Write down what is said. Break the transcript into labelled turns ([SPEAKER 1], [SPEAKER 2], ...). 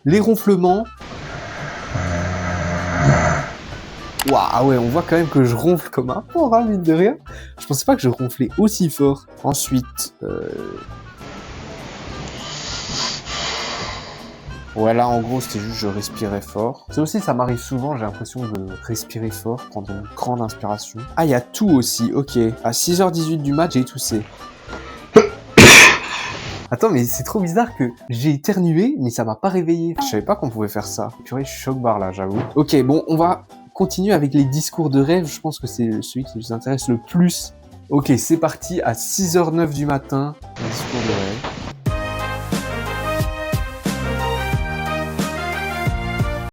[SPEAKER 1] Les ronflements. Waouh, ouais, on voit quand même que je ronfle comme un porc, hein, mine de rien. Je pensais pas que je ronflais aussi fort. Ensuite, voilà, en gros, c'était juste je respirais fort. Ça aussi, ça m'arrive souvent, j'ai l'impression de respirer fort, prendre une grande inspiration. Ah, il y a tout aussi, ok. À 6h18 du match, j'ai toussé. Attends, mais c'est trop bizarre que j'ai éternué, mais ça m'a pas réveillé. Je savais pas qu'on pouvait faire ça. Purée, je suis choc barre là, j'avoue. Ok, bon, on va continuer avec les discours de rêve. Je pense que c'est celui qui nous intéresse le plus. Ok, c'est parti à 6h09 du matin. Un discours de rêve.